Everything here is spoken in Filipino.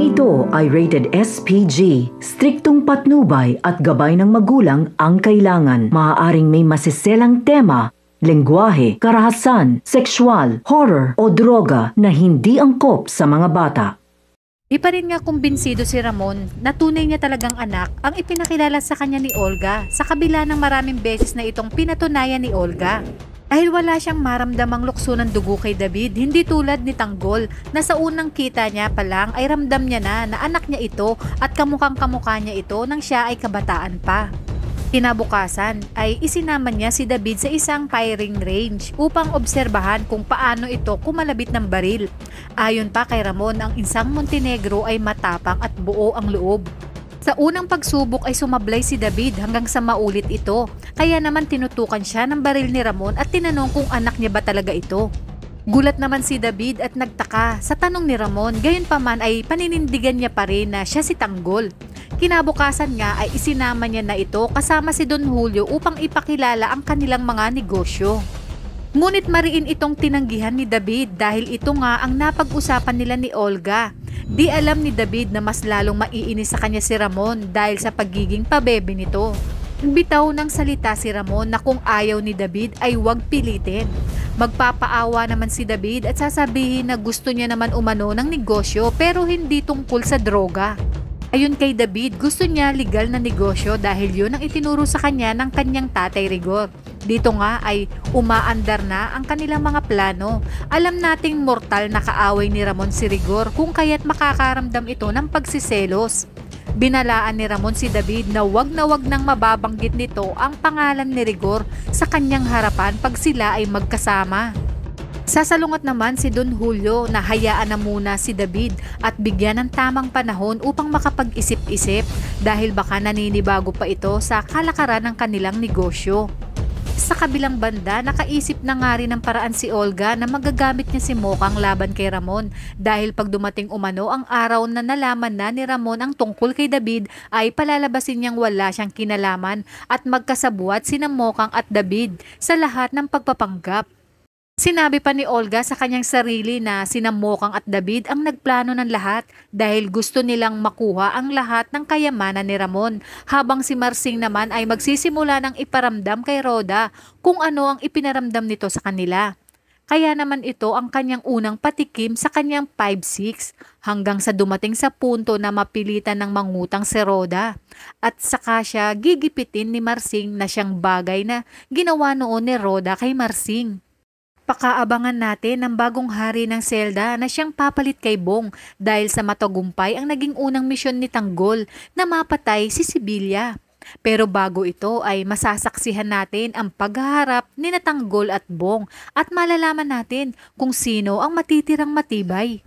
Tampang ito ay rated SPG. Striktong patnubay at gabay ng magulang ang kailangan. Maaaring may masiselang tema, lengguwahe, karahasan, sexual, horror o droga na hindi angkop sa mga bata. Di pa rin nga kumbinsido si Ramon na tunay niya talagang anak ang ipinakilala sa kanya ni Olga sa kabila ng maraming beses na itong pinatunayan ni Olga. Dahil wala siyang maramdamang lukso ng dugo kay David, hindi tulad ni Tanggol na sa unang kita niya pa lang ay ramdam niya na anak niya ito at kamukhang kamukha niya ito nang siya ay kabataan pa. Kinabukasan ay isinama niya si David sa isang firing range upang obserbahan kung paano ito kumalabit ng baril. Ayon pa kay Ramon, ang isang Montenegro ay matapang at buo ang loob. Sa unang pagsubok ay sumablay si David hanggang sa maulit ito. Kaya naman tinutukan siya ng baril ni Ramon at tinanong kung anak niya ba talaga ito. Gulat naman si David at nagtaka sa tanong ni Ramon, gayunpaman ay paninindigan niya pa rin na siya si Tanggol. Kinabukasan nga ay isinama niya na ito kasama si Don Julio upang ipakilala ang kanilang mga negosyo. Ngunit mariin itong tinanggihan ni David dahil ito nga ang napag-usapan nila ni Olga. Di alam ni David na mas lalong maiinis sa kanya si Ramon dahil sa pagiging pabebe nito. Bitaw ng salita si Ramon na kung ayaw ni David ay huwag pilitin. Magpapaawa naman si David at sasabihin na gusto niya naman umano ng negosyo pero hindi tungkol sa droga. Ayon kay David, gusto niya legal na negosyo dahil yun ang itinuro sa kanya ng kanyang tatay Rigor. Dito nga ay umaandar na ang kanilang mga plano. Alam nating mortal na kaaway ni Ramon si Rigor kung kaya't makakaramdam ito ng pagsiselos. Binalaan ni Ramon si David na wag nang mababanggit nito ang pangalan ni Rigor sa kanyang harapan pag sila ay magkasama. Sasalungat naman si Don Julio na hayaan na muna si David at bigyan ng tamang panahon upang makapag-isip-isip dahil baka naninibago pa ito sa kalakaran ng kanilang negosyo. Sa kabilang banda, nakaisip na nga rin ng paraan si Olga na magagamit niya si Mokang laban kay Ramon dahil pag dumating umano ang araw na nalaman na ni Ramon ang tungkol kay David ay palalabasin niyang wala siyang kinalaman at magkasabuat sina Mokang at David sa lahat ng pagpapanggap. Sinabi pa ni Olga sa kanyang sarili na sina Mokang at David ang nagplano ng lahat dahil gusto nilang makuha ang lahat ng kayamanan ni Ramon habang si Marsing naman ay magsisimula ng iparamdam kay Rhoda kung ano ang ipinaramdam nito sa kanila. Kaya naman ito ang kanyang unang patikim sa kanyang 5-6 hanggang sa dumating sa punto na mapilitan ng mangutang si Rhoda at saka siya gigipitin ni Marsing na siyang bagay na ginawa noon ni Rhoda kay Marsing. Pakaabangan natin ang bagong hari ng Zelda na siyang papalit kay Bong dahil sa matagumpay ang naging unang misyon ni Tanggol na mapatay si Sibylla. Pero bago ito ay masasaksihan natin ang paghaharap ni Tanggol at Bong at malalaman natin kung sino ang matitirang matibay.